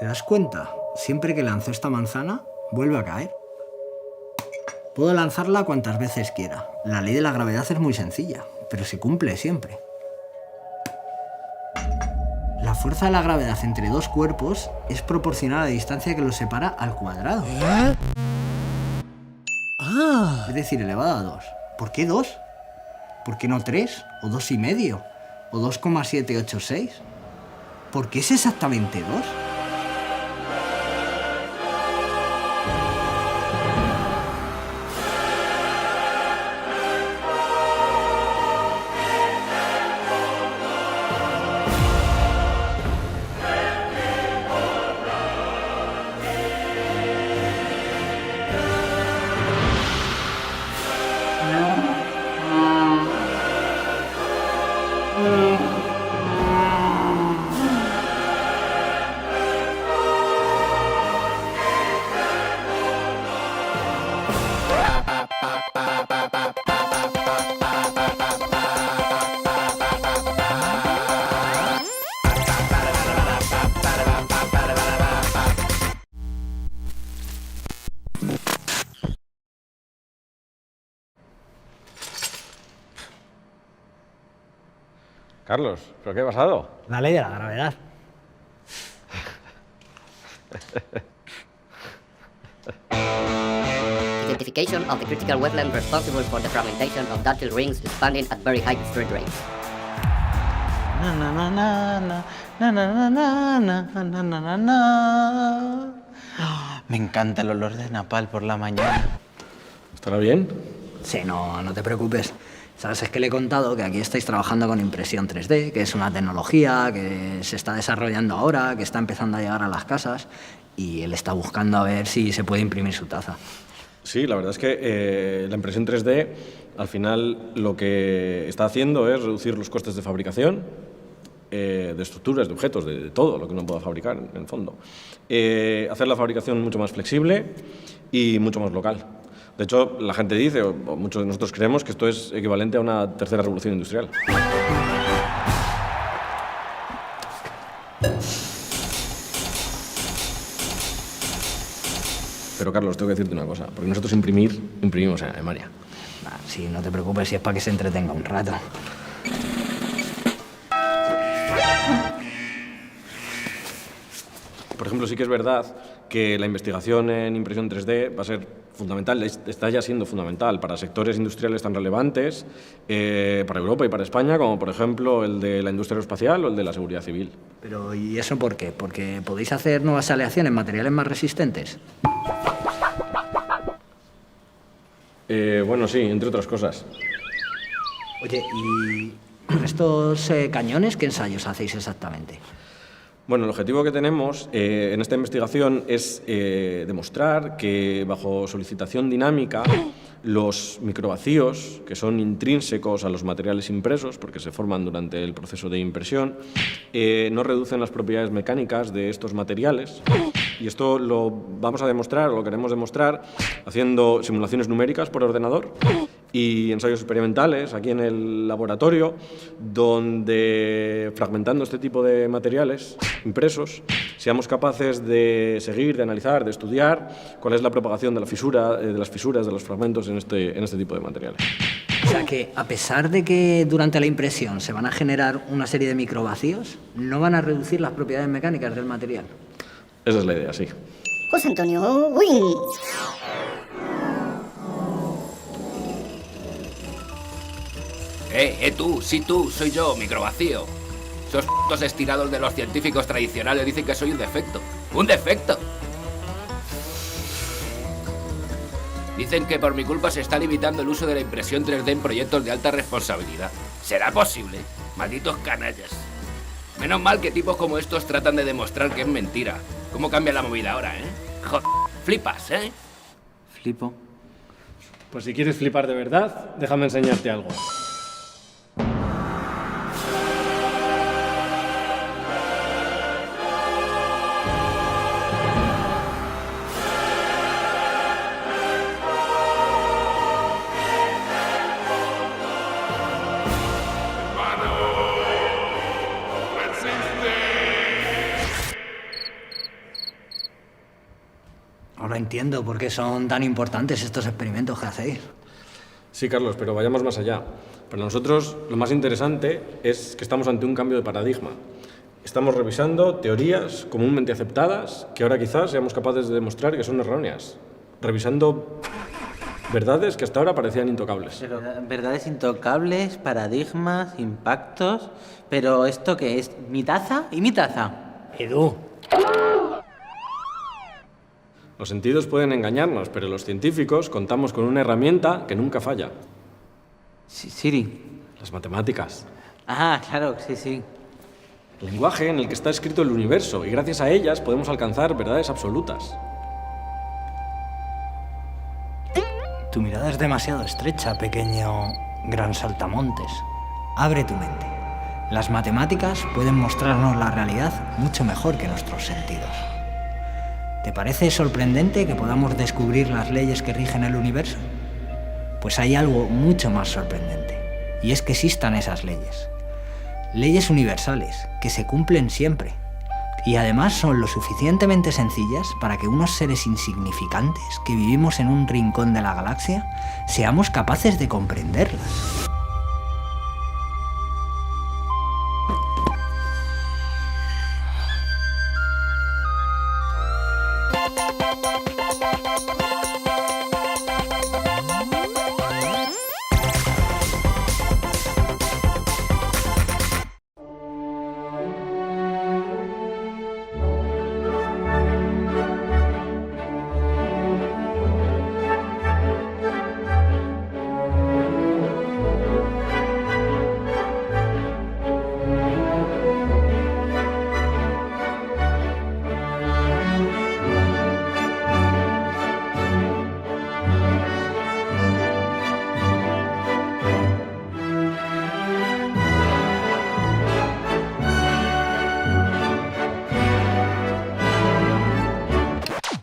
¿Te das cuenta? Siempre que lanzo esta manzana, vuelve a caer. Puedo lanzarla cuantas veces quiera. La ley de la gravedad es muy sencilla, pero se cumple siempre. La fuerza de la gravedad entre dos cuerpos es proporcional a la distancia que los separa al cuadrado. Es decir, elevado a 2. ¿Por qué 2? ¿Por qué no 3? ¿O 2,5? ¿O 2,786? ¿Por qué es exactamente 2? Carlos, ¿pero qué ha pasado? La ley de la gravedad. Identification of the critical wetland responsible for the fragmentation of ductile rings expanding at very high straight rates. Na na na na na na na na na na na na na. Me encanta el olor de napal por la mañana. ¿Estará bien? Sí, no te preocupes. Sabes, es que le he contado que aquí estáis trabajando con impresión 3D, que es una tecnología que se está desarrollando ahora, que está empezando a llegar a las casas, y él está buscando a ver si se puede imprimir su taza. Sí, la verdad es que la impresión 3D, al final, lo que está haciendo es reducir los costes de fabricación, de estructuras, de objetos, de todo lo que uno pueda fabricar, en el fondo. Hacer la fabricación mucho más flexible y mucho más local. De hecho, la gente dice, o muchos de nosotros creemos, que esto es equivalente a una tercera revolución industrial. Pero, Carlos, tengo que decirte una cosa, porque nosotros imprimimos en Alemania. Sí, no te preocupes, si es para que se entretenga un rato. Por ejemplo, sí que es verdad que la investigación en impresión 3D va a ser fundamental, está ya siendo fundamental para sectores industriales tan relevantes para Europa y para España, como por ejemplo el de la industria aeroespacial o el de la seguridad civil. Pero, ¿y eso por qué? ¿Porque podéis hacer nuevas aleaciones, materiales más resistentes? Bueno, sí, entre otras cosas. Oye, ¿y con estos cañones qué ensayos hacéis exactamente? Bueno, el objetivo que tenemos en esta investigación es demostrar que bajo solicitación dinámica los microvacíos, que son intrínsecos a los materiales impresos, porque se forman durante el proceso de impresión, no reducen las propiedades mecánicas de estos materiales. Y esto lo vamos a demostrar, o lo queremos demostrar, haciendo simulaciones numéricas por ordenador y ensayos experimentales aquí en el laboratorio, donde, fragmentando este tipo de materiales impresos, seamos capaces de seguir, de analizar, de estudiar cuál es la propagación de la fisura, de las fisuras, de los fragmentos en este tipo de materiales. O sea que, a pesar de que durante la impresión se van a generar una serie de microvacíos, no van a reducir las propiedades mecánicas del material. Esa es la idea, sí. José Antonio Wins. Tú, sí tú, soy yo, microvacío. Esos p***os estirados de los científicos tradicionales dicen que soy un defecto. ¡Un defecto! Dicen que por mi culpa se está limitando el uso de la impresión 3D en proyectos de alta responsabilidad. ¿Será posible? Malditos canallas. Menos mal que tipos como estos tratan de demostrar que es mentira. ¿Cómo cambia la movida ahora, Joder, flipas, Flipo. Pues si quieres flipar de verdad, déjame enseñarte algo. Ahora entiendo por qué son tan importantes estos experimentos que hacéis. Sí, Carlos, pero vayamos más allá. Para nosotros lo más interesante es que estamos ante un cambio de paradigma. Estamos revisando teorías comúnmente aceptadas que ahora quizás seamos capaces de demostrar que son erróneas. Revisando verdades que hasta ahora parecían intocables. Pero, verdades intocables, paradigmas, impactos... Pero ¿esto qué es? ¿Mi taza? ¿Y mi taza? Edu. Los sentidos pueden engañarnos, pero los científicos contamos con una herramienta que nunca falla. Siri. Las matemáticas. Ah, claro, sí. El lenguaje en el que está escrito el universo, y gracias a ellas podemos alcanzar verdades absolutas. Tu mirada es demasiado estrecha, pequeño gran saltamontes. Abre tu mente. Las matemáticas pueden mostrarnos la realidad mucho mejor que nuestros sentidos. ¿Te parece sorprendente que podamos descubrir las leyes que rigen el universo? Pues hay algo mucho más sorprendente, y es que existan esas leyes. Leyes universales, que se cumplen siempre, y además son lo suficientemente sencillas para que unos seres insignificantes que vivimos en un rincón de la galaxia seamos capaces de comprenderlas.